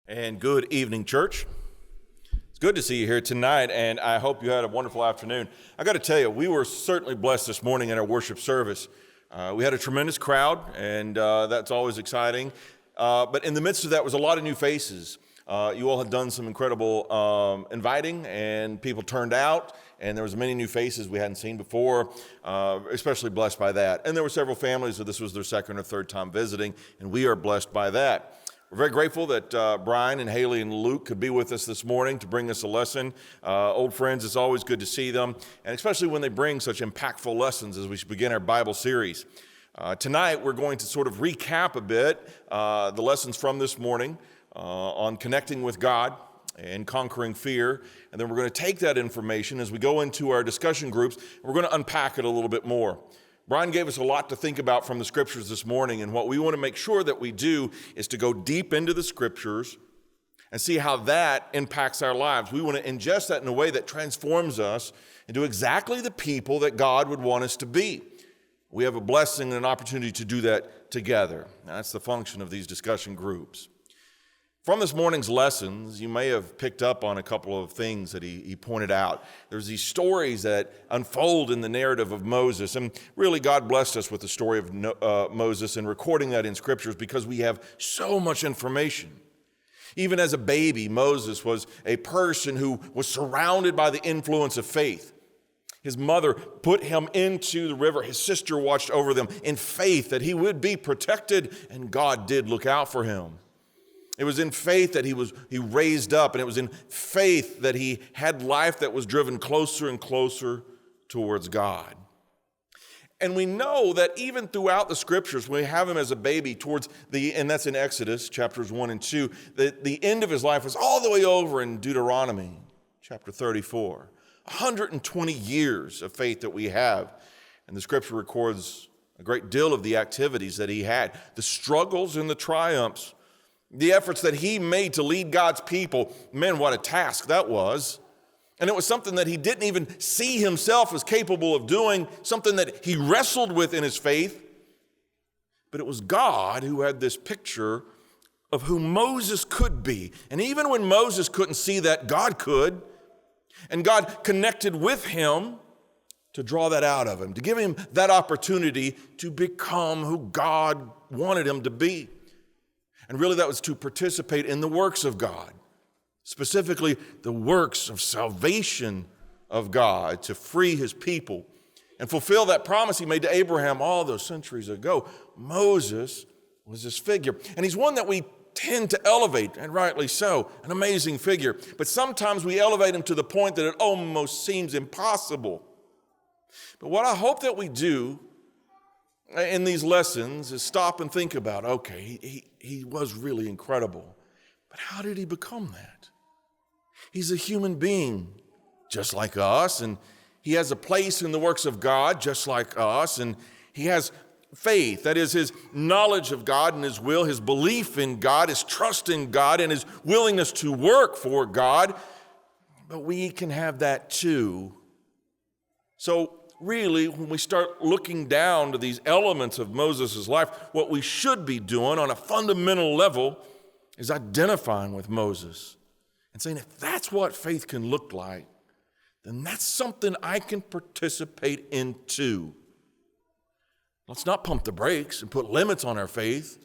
And good evening, church. It's good to see you here tonight, and I hope you had a wonderful afternoon. I got to tell you, we were certainly blessed this morning in our worship service. We had a tremendous crowd, and that's always exciting. But in the midst of that was a lot of new faces. You all had done some incredible inviting, and people turned out, and there was many new faces we hadn't seen before, especially blessed by that. And there were several families that this was their second or third time visiting, and we are blessed by that. We're very grateful that Brian and Haley and Luke could be with us this morning to bring us a lesson. Old friends, it's always good to see them, and especially when they bring such impactful lessons as we begin our Bible series. Tonight, we're going to sort of recap a bit the lessons from this morning on connecting with God and conquering fear, and then we're going to take that information as we go into our discussion groups, and we're going to unpack it a little bit more. Brian gave us a lot to think about from the scriptures this morning, and what we want to make sure that we do is to go deep into the scriptures and see how that impacts our lives. We want to ingest that in a way that transforms us into exactly the people that God would want us to be. We have a blessing and an opportunity to do that together. That's the function of these discussion groups. From this morning's lessons, you may have picked up on a couple of things that he pointed out. There's these stories that unfold in the narrative of Moses, and really God blessed us with the story of Moses and recording that in scriptures because we have so much information. Even as a baby, Moses was a person who was surrounded by the influence of faith. His mother put him into the river. His sister watched over them in faith that he would be protected, and God did look out for him. It was in faith that he raised up, and it was in faith that he had life that was driven closer and closer towards God. And we know that even throughout the scriptures, when we have him as a baby and that's in Exodus chapters 1 and 2, the end of his life was all the way over in Deuteronomy chapter 34. 120 years of faith that we have. And the scripture records a great deal of the activities that he had, the struggles and the triumphs, the efforts that he made to lead God's people. Man, what a task that was. And it was something that he didn't even see himself as capable of doing, something that he wrestled with in his faith. But it was God who had this picture of who Moses could be. And even when Moses couldn't see that, God could. And God connected with him to draw that out of him, to give him that opportunity to become who God wanted him to be. And really that was to participate in the works of God, specifically the works of salvation of God, to free his people and fulfill that promise he made to Abraham all those centuries ago. Moses was this figure, and he's one that we tend to elevate, and rightly so, an amazing figure. But sometimes we elevate him to the point that it almost seems impossible. But what I hope that we do in these lessons is stop and think about, okay, he was really incredible, but how did he become that? He's a human being just like us, and he has a place in the works of God just like us, and he has faith, that is his knowledge of God and his will, his belief in God, his trust in God, and his willingness to work for God. But we can have that too. So really, when we start looking down to these elements of Moses' life, what we should be doing on a fundamental level is identifying with Moses and saying, if that's what faith can look like, then that's something I can participate in too. Let's not pump the brakes and put limits on our faith,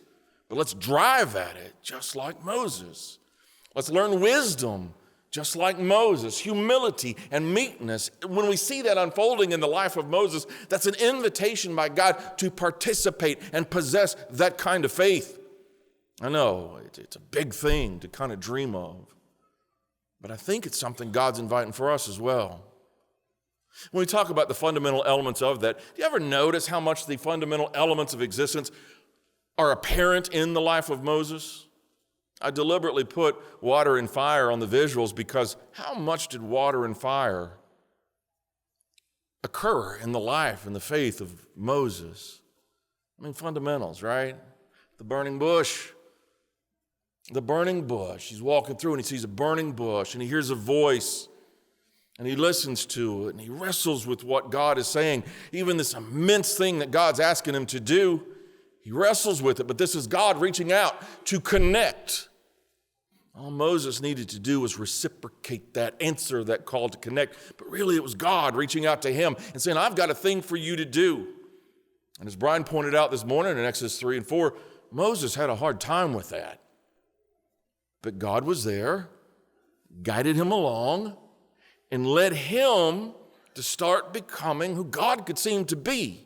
but let's drive at it just like Moses. Let's learn wisdom just like Moses, humility and meekness. When we see that unfolding in the life of Moses, that's an invitation by God to participate and possess that kind of faith. I know it's a big thing to kind of dream of, but I think it's something God's inviting for us as well. When we talk about the fundamental elements of that, do you ever notice how much the fundamental elements of existence are apparent in the life of Moses? I deliberately put water and fire on the visuals because how much did water and fire occur in the life and the faith of Moses? I mean, fundamentals, right? The burning bush. The burning bush. He's walking through and he sees a burning bush and he hears a voice. And he listens to it, and he wrestles with what God is saying. Even this immense thing that God's asking him to do, he wrestles with it. But this is God reaching out to connect All Moses needed to do was reciprocate that, answer that call to connect. But really it was God reaching out to him and saying, I've got a thing for you to do. And as Brian pointed out this morning in Exodus 3 and 4, Moses had a hard time with that. But God was there, guided him along, and led him to start becoming who God could see him to be.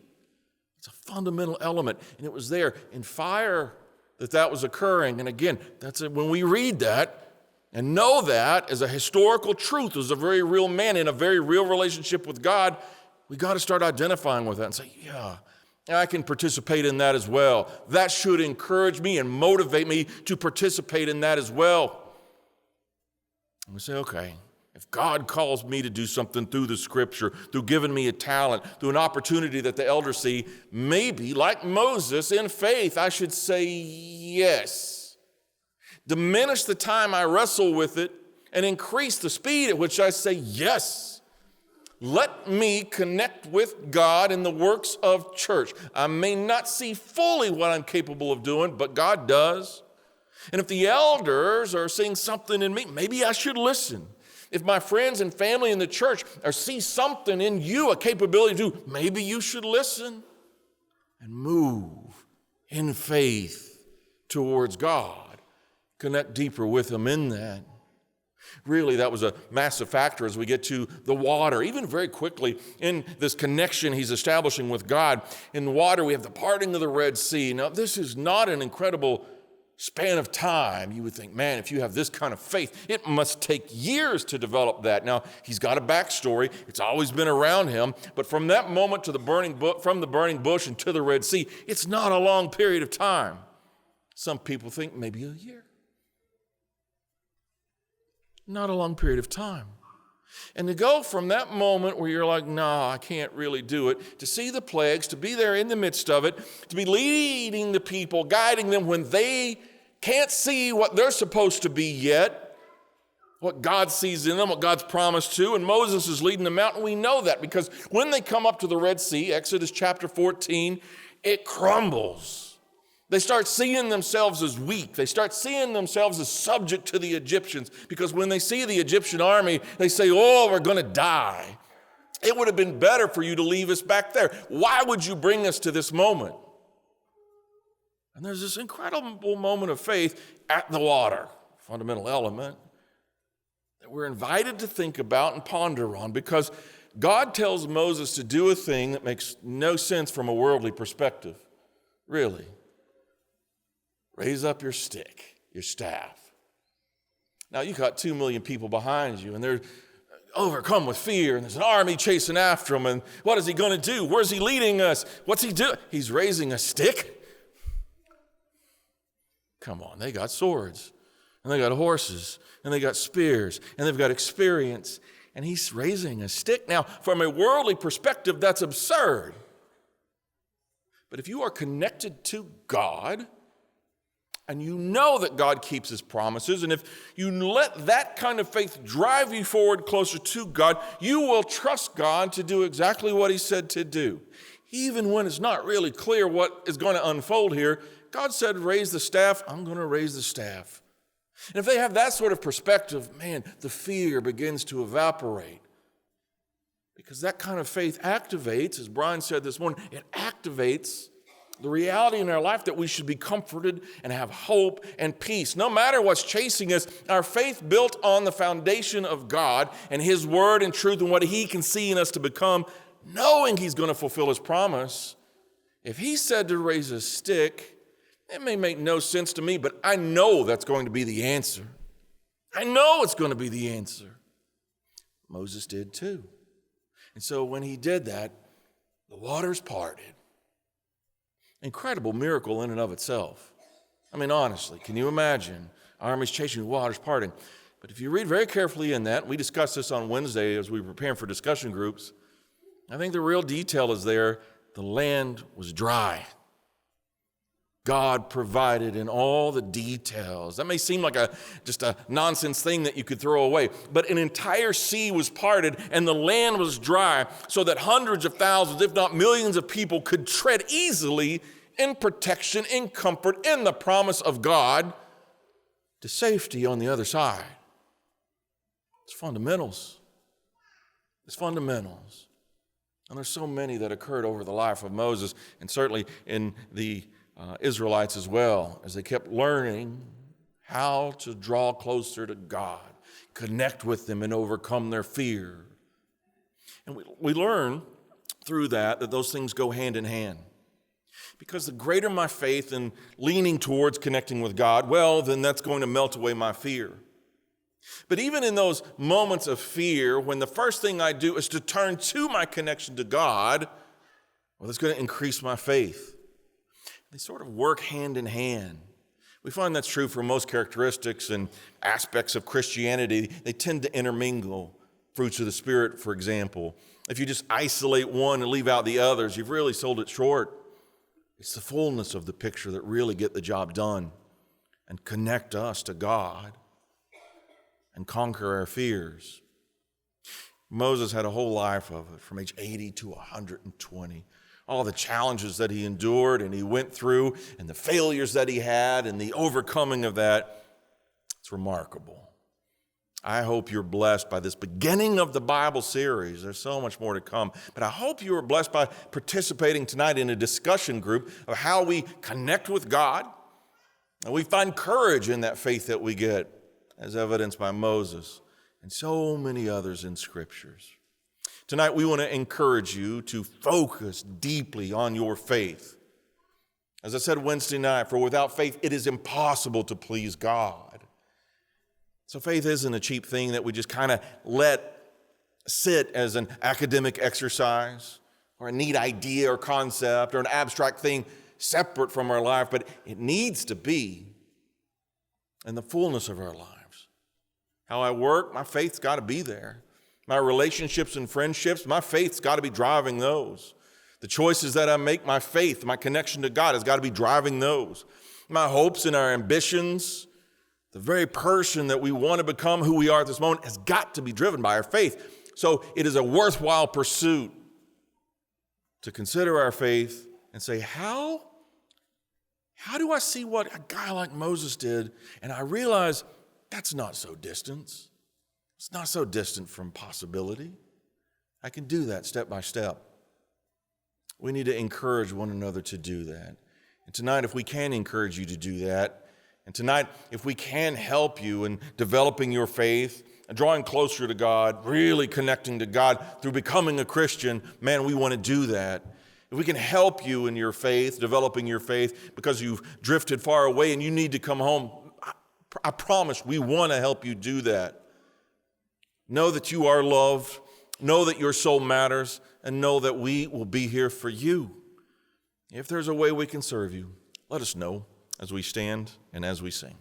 It's a fundamental element, and it was there in fire that was occurring. And again, that's it. When we read that and know that as a historical truth, as a very real man in a very real relationship with God, we got to start identifying with that and say, yeah, I can participate in that as well. That should encourage me and motivate me to participate in that as well. And we say, okay, if God calls me to do something through the scripture, through giving me a talent, through an opportunity that the elders see, maybe, like Moses, in faith, I should say yes. Diminish the time I wrestle with it and increase the speed at which I say yes. Let me connect with God in the works of church. I may not see fully what I'm capable of doing, but God does. And if the elders are seeing something in me, maybe I should listen. If my friends and family in the church see something in you, a capability to do, maybe you should listen and move in faith towards God. Connect deeper with him in that. Really, that was a massive factor as we get to the water. Even very quickly in this connection he's establishing with God. In the water, we have the parting of the Red Sea. Now, this is not an incredible span of time. You would think, man, if you have this kind of faith, it must take years to develop that. Now, he's got a backstory. It's always been around him. But from that moment to from the burning bush and to the Red Sea, it's not a long period of time. Some people think maybe a year. Not a long period of time. And to go from that moment where you're like, nah, I can't really do it, to see the plagues, to be there in the midst of it, to be leading the people, guiding them when they can't see what they're supposed to be yet, what God sees in them, what God's promised to, and Moses is leading them out, and we know that because when they come up to the Red Sea, Exodus chapter 14, it crumbles. They start seeing themselves as weak. They start seeing themselves as subject to the Egyptians because when they see the Egyptian army, they say, oh, we're going to die. It would have been better for you to leave us back there. Why would you bring us to this moment? And there's this incredible moment of faith at the water, fundamental element, that we're invited to think about and ponder on because God tells Moses to do a thing that makes no sense from a worldly perspective, really. Raise up your stick, your staff. Now, you got 2 million people behind you, and they're overcome with fear, and there's an army chasing after them, and what is he going to do? Where's he leading us? What's he doing? He's raising a stick? Come on, they got swords, and they got horses, and they got spears, and they've got experience, and he's raising a stick. Now, from a worldly perspective, that's absurd. But if you are connected to God, and you know that God keeps his promises, and if you let that kind of faith drive you forward closer to God, you will trust God to do exactly what he said to do. Even when it's not really clear what is going to unfold here, God said, raise the staff, I'm going to raise the staff. And if they have that sort of perspective, man, the fear begins to evaporate. Because that kind of faith activates, as Brian said this morning, it activates the reality in our life that we should be comforted and have hope and peace. No matter what's chasing us, our faith built on the foundation of God and his word and truth and what he can see in us to become, knowing he's going to fulfill his promise. If he said to raise a stick, it may make no sense to me, but I know that's going to be the answer. I know it's going to be the answer. Moses did too. And so when he did that, the waters parted. Incredible miracle in and of itself. I mean, honestly, can you imagine armies chasing the waters parting? But if you read very carefully in that, we discussed this on Wednesday as we were preparing for discussion groups, I think the real detail is there. The land was dry. God provided in all the details. That may seem like just a nonsense thing that you could throw away, but an entire sea was parted and the land was dry so that hundreds of thousands, if not millions of people could tread easily in protection, in comfort, in the promise of God to safety on the other side. It's fundamentals. It's fundamentals. And there's so many that occurred over the life of Moses, and certainly in the Israelites as well, as they kept learning how to draw closer to God, connect with them, and overcome their fear. And we learn through that those things go hand in hand. Because the greater my faith in leaning towards connecting with God, well, then that's going to melt away my fear. But even in those moments of fear, when the first thing I do is to turn to my connection to God, well, that's going to increase my faith. They sort of work hand in hand. We find that's true for most characteristics and aspects of Christianity. They tend to intermingle. Fruits of the Spirit, for example. If you just isolate one and leave out the others, you've really sold it short. It's the fullness of the picture that really get the job done and connect us to God and conquer our fears. Moses had a whole life of it, from age 80 to 120. All the challenges that he endured and he went through, and the failures that he had and the overcoming of that. It's remarkable. I hope you're blessed by this beginning of the Bible series. There's so much more to come. But I hope you are blessed by participating tonight in a discussion group of how we connect with God. And we find courage in that faith that we get, as evidenced by Moses and so many others in Scriptures. Tonight we want to encourage you to focus deeply on your faith. As I said Wednesday night, for without faith it is impossible to please God. So faith isn't a cheap thing that we just kind of let sit as an academic exercise or a neat idea or concept or an abstract thing separate from our life, but it needs to be in the fullness of our lives. How I work, my faith's got to be there. My relationships and friendships, my faith's got to be driving those. The choices that I make, my faith, my connection to God has got to be driving those. My hopes and our ambitions, the very person that we want to become, who we are at this moment, has got to be driven by our faith. So it is a worthwhile pursuit to consider our faith and say, how do I see what a guy like Moses did? And I realize that's not so distant. It's not so distant from possibility. I can do that step by step. We need to encourage one another to do that. And tonight, if we can encourage you to do that, and tonight, if we can help you in developing your faith, and drawing closer to God, really connecting to God through becoming a Christian, man, we want to do that. If we can help you in your faith, developing your faith, because you've drifted far away and you need to come home, I promise we want to help you do that. Know that you are loved, know that your soul matters, and know that we will be here for you. If there's a way we can serve you, let us know as we stand and as we sing.